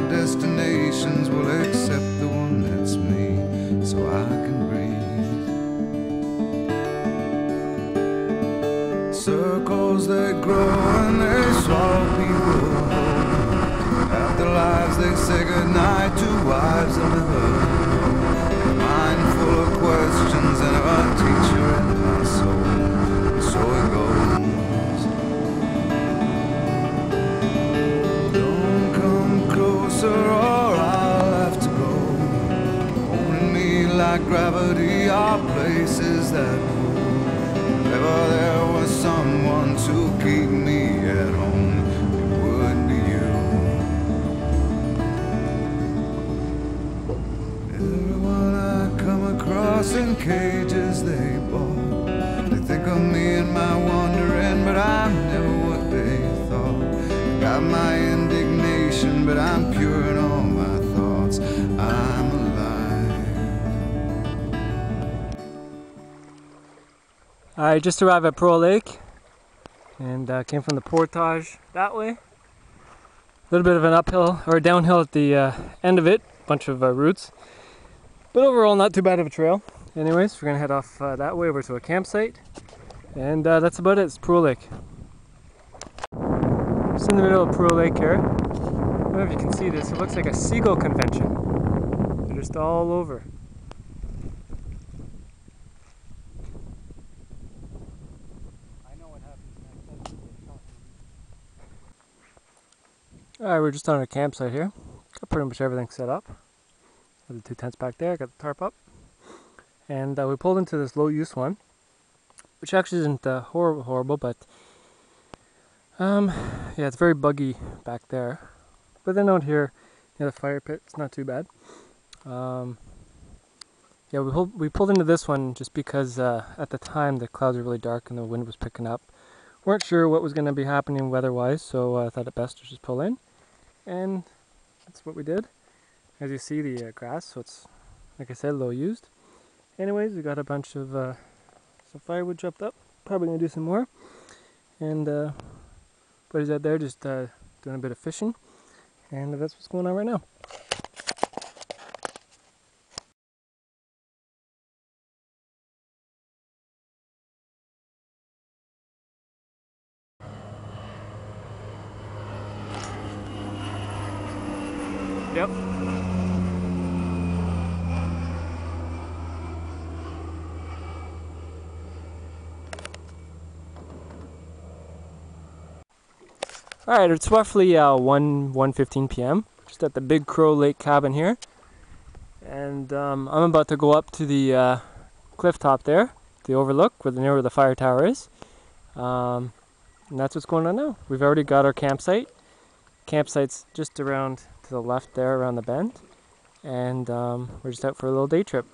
my destinations will accept the one that's me, so I can breathe. Circles they grow and they swallow people whole. After lives they say goodnight to wives they'll never know. A mind full of questions and a teacher in my soul. And so it goes. Don't come closer or I'll have to go. Holding me like gravity are places that move. If ever there was someone to keep me at home, it would be you. Everyone I come across in cages they bought, they think of me and my wandering, but I'm never what they thought. Got my indignation, but I'm pure in all my thoughts. I'm alive. I just arrived at Proulx Lake and came from the portage that way. A little bit of an uphill or downhill at the end of it, bunch of roots, but overall not too bad of a trail. Anyways, we're gonna head off that way over to a campsite, and that's about it. It's Proulx Lake. Just in the middle of Proulx Lake here. I don't know if you can see this. It looks like a seagull convention. They're just all over. Alright, we're just on our campsite here. Got pretty much everything set up. Got the two tents back there, got the tarp up. And we pulled into this low use one, which actually isn't horrible, but yeah, it's very buggy back there. But then out here near the fire pit, it's not too bad. Yeah, we pulled into this one just because at the time the clouds were really dark and the wind was picking up. Weren't sure what was going to be happening weather-wise, so I thought it best to just pull in. And that's what we did. As you see, the grass, so it's, like I said, low used. Anyways, we got a bunch of some firewood chopped up. Probably going to do some more. And buddy's out there just doing a bit of fishing. And that's what's going on right now. Yep. Alright, it's roughly 1:15 p.m. just at the Big Crow Lake cabin here. And I'm about to go up to the cliff top there, the overlook, near where the fire tower is. And that's what's going on now. We've already got our campsite. Campsite's just around to the left there, around the bend. And we're just out for a little day trip.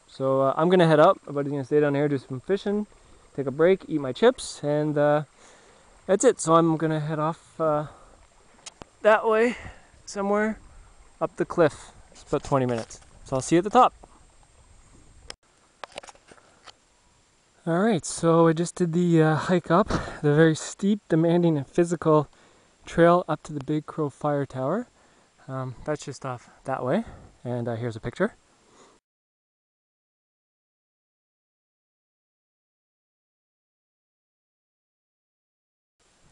So I'm gonna head up. Everybody's gonna stay down here, do some fishing, take a break, eat my chips, and that's it. So I'm gonna head off that way, somewhere up the cliff. It's about 20 minutes. So I'll see you at the top. Alright, so I just did the hike up, the very steep, demanding, and physical trail up to the Big Crow Fire Tower. That's just off that way, and here's a picture.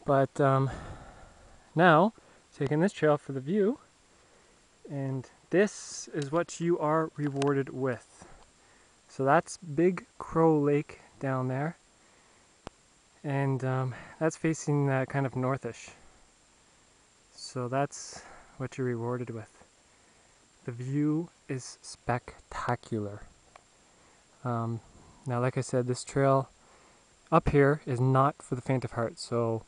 But now, taking this trail for the view, and this is what you are rewarded with. So that's Big Crow Lake down there, and that's facing kind of northish. So that's what you're rewarded with. The view is spectacular. Now, like I said, this trail up here is not for the faint of heart, so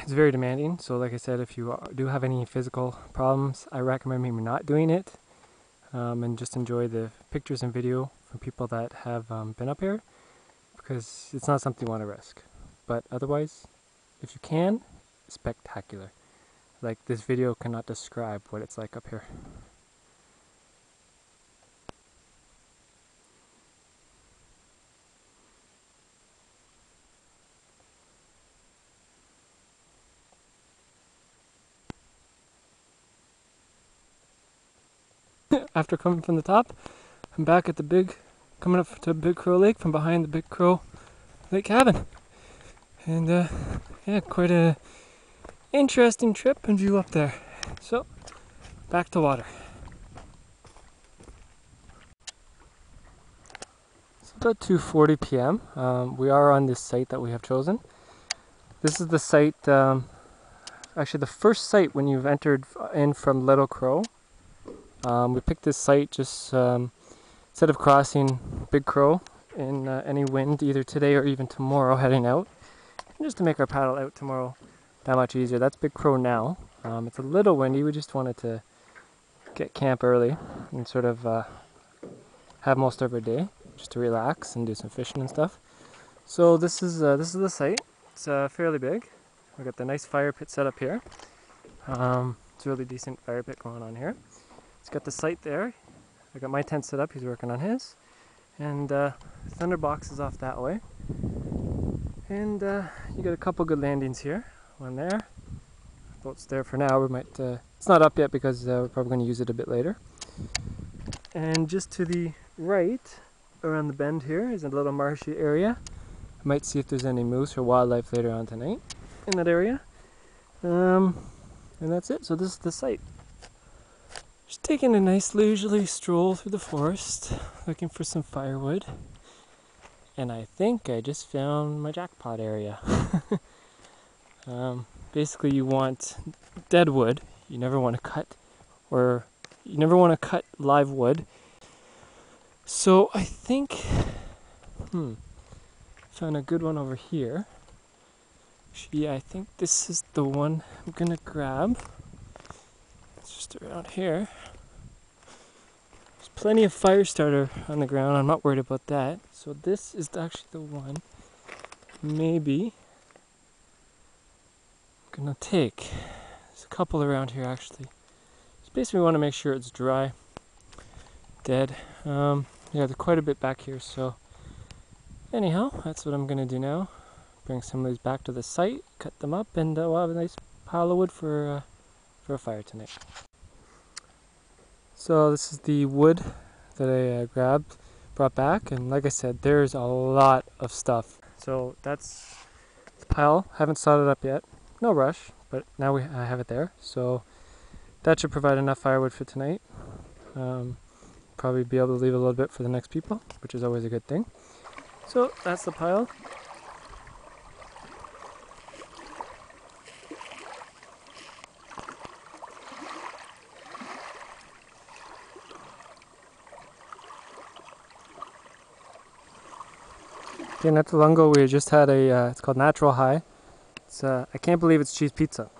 it's very demanding. So like I said, if you do have any physical problems, I recommend maybe not doing it, and just enjoy the pictures and video from people that have been up here, because it's not something you want to risk. But otherwise, if you can, spectacular. Like, this video cannot describe what it's like up here. after coming from the top, I'm back at the coming up to Big Crow Lake from behind the Big Crow Lake cabin. And yeah, quite a interesting trip and view up there. So, back to water. It's about 2:40 p.m. We are on this site that we have chosen. This is the site, actually the first site when you've entered in from Little Crow. We picked this site just instead of crossing Big Crow in any wind, either today or even tomorrow heading out, and just to make our paddle out tomorrow that much easier. That's Big Crow now. It's a little windy. We just wanted to get camp early and sort of have most of our day just to relax and do some fishing and stuff. So this is the site. It's fairly big. We got the nice fire pit set up here. It's a really decent fire pit going on here. It's got the site there. I got my tent set up. He's working on his, and Thunderbox is off that way. And you got a couple good landings here. One there. Boat's there for now. We might. It's not up yet because we're probably going to use it a bit later. And just to the right, around the bend here, is a little marshy area. I might see if there's any moose or wildlife later on tonight in that area. And that's it. So this is the site. Just taking a nice leisurely stroll through the forest, looking for some firewood. And I think I just found my jackpot area. Basically you want dead wood. You never want to cut live wood. So I think, found a good one over here. Yeah, I think this is the one I'm gonna grab. It's just around here. There's plenty of fire starter on the ground. I'm not worried about that. So this is actually the one maybe I'm gonna take. There's a couple around here actually. Just basically want to make sure it's dry. Dead. Yeah, there's quite a bit back here, so anyhow, that's what I'm gonna do now. Bring some of these back to the site, cut them up, and we'll have a nice pile of wood for a fire tonight. So this is the wood that I brought back, and like I said, there's a lot of stuff. So that's the pile. Haven't sawed it up yet. No rush, but now I have it there. So that should provide enough firewood for tonight. Probably be able to leave a little bit for the next people, which is always a good thing. So that's the pile. Okay, not too long ago we just had it's called Natural High. It's I can't believe it's cheese pizza.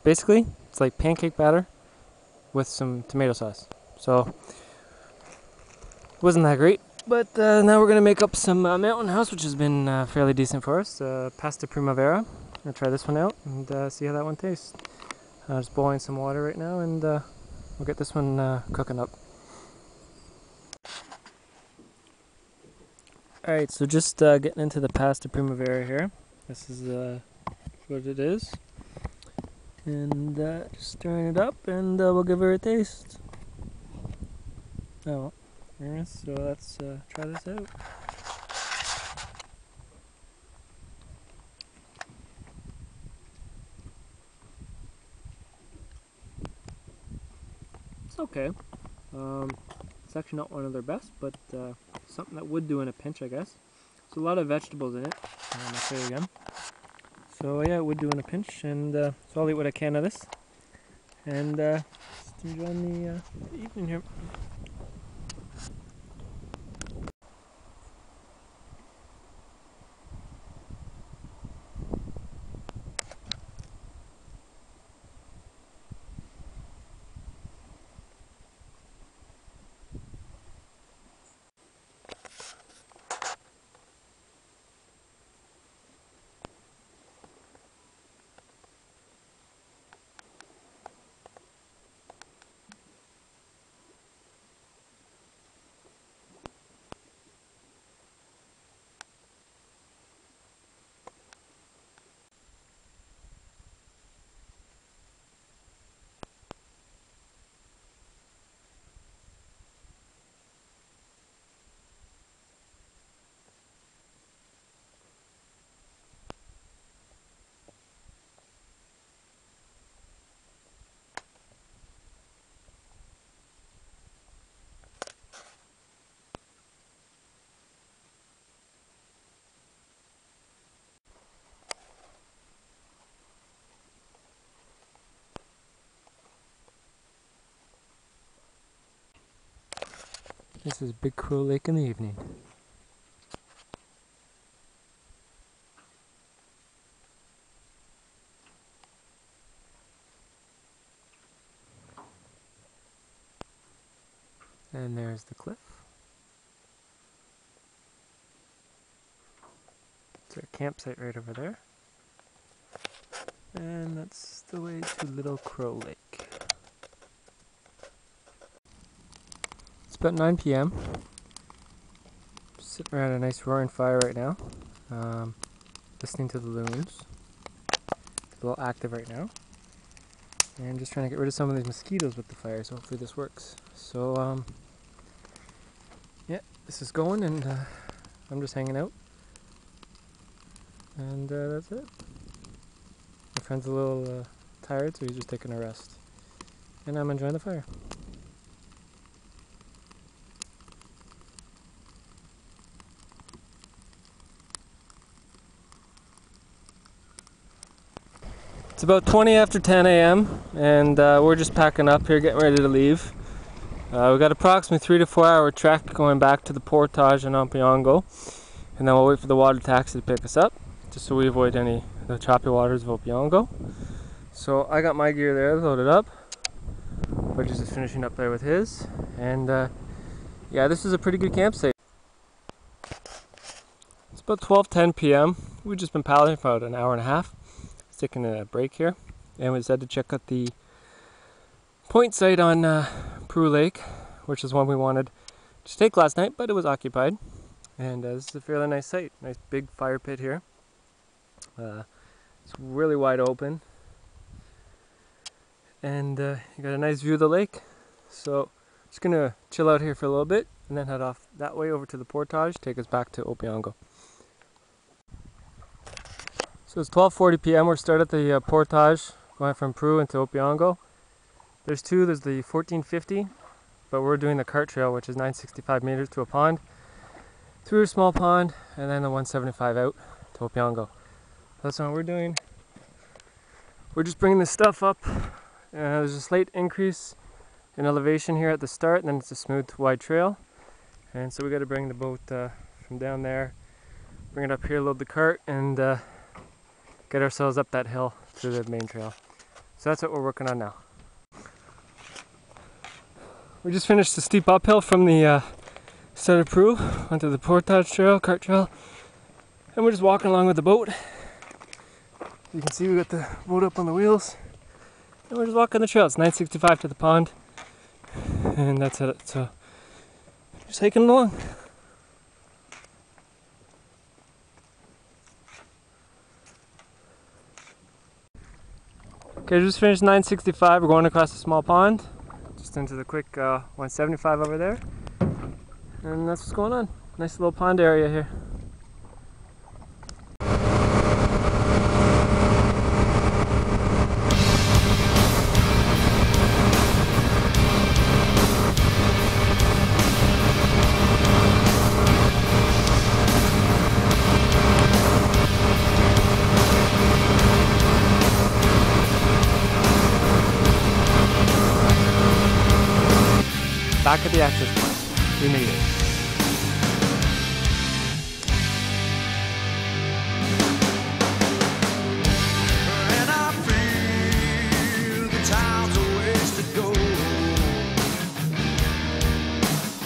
Basically, it's like pancake batter with some tomato sauce. So, wasn't that great. But now we're gonna make up some Mountain House, which has been fairly decent for us. Pasta Primavera. I'm gonna try this one out and see how that one tastes. Just boiling some water right now, and we'll get this one cooking up. Alright, so just getting into the Pasta Primavera here. This is what it is. And just stirring it up, and we'll give her a taste. Oh, well. So let's try this out. It's okay. It's actually not one of their best, but something that would do in a pinch, I guess. There's a lot of vegetables in it. I'll show you again. So yeah, it would do in a pinch, and so I'll eat what I can of this, and just enjoying the evening here. This is Big Crow Lake in the evening. And there's the cliff. It's our campsite right over there. And that's the way to Little Crow Lake. It's about 9 p.m. Sitting around a nice roaring fire right now. Listening to the loons. It's a little active right now. And just trying to get rid of some of these mosquitoes with the fire, so hopefully this works. So, yeah, this is going, and I'm just hanging out. And that's it. My friend's a little tired, so he's just taking a rest. And I'm enjoying the fire. It's about 20 after 10 a.m. and we're just packing up here, getting ready to leave. We got approximately 3 to 4 hour trek going back to the Portage in Opeongo, and then we'll wait for the water taxi to pick us up, just so we avoid any of the choppy waters of Opeongo. So I got my gear there loaded up. Budge is just finishing up there with his, and yeah, this is a pretty good campsite. It's about 12:10 p.m. We've just been paddling for about an hour and a half. Taking a break here, and we decided to check out the point site on Proulx Lake, which is one we wanted to take last night, but it was occupied. And this is a fairly nice site, nice big fire pit here. It's really wide open, and you got a nice view of the lake. So just gonna chill out here for a little bit, and then head off that way over to the Portage, take us back to Opeongo. So it's 12:40 p.m. We're started at the Portage, going from Proulx into Opeongo. There's two. There's the 1450, but we're doing the cart trail, which is 965 meters to a pond, through a small pond, and then the 175 out to Opeongo. That's what we're doing. We're just bringing this stuff up. There's a slight increase in elevation here at the start, and then it's a smooth, wide trail. And so we got to bring the boat from down there, bring it up here, load the cart, and get ourselves up that hill to the main trail. So that's what we're working on now. We just finished the steep uphill from the start of Proulx onto the Portage trail, cart trail, and we're just walking along with the boat. You can see we got the boat up on the wheels, and we're just walking the trail. It's 965 to the pond, and that's it. So just hiking along. Okay, just finished 965. We're going across a small pond, just into the quick 175 over there, and that's what's going on. Nice little pond area here. Back at the access point. We made it. And I feel the time's a ways to go.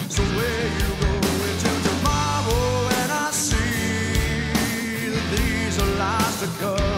So where you go into tomorrow, and I see that these are lies to come.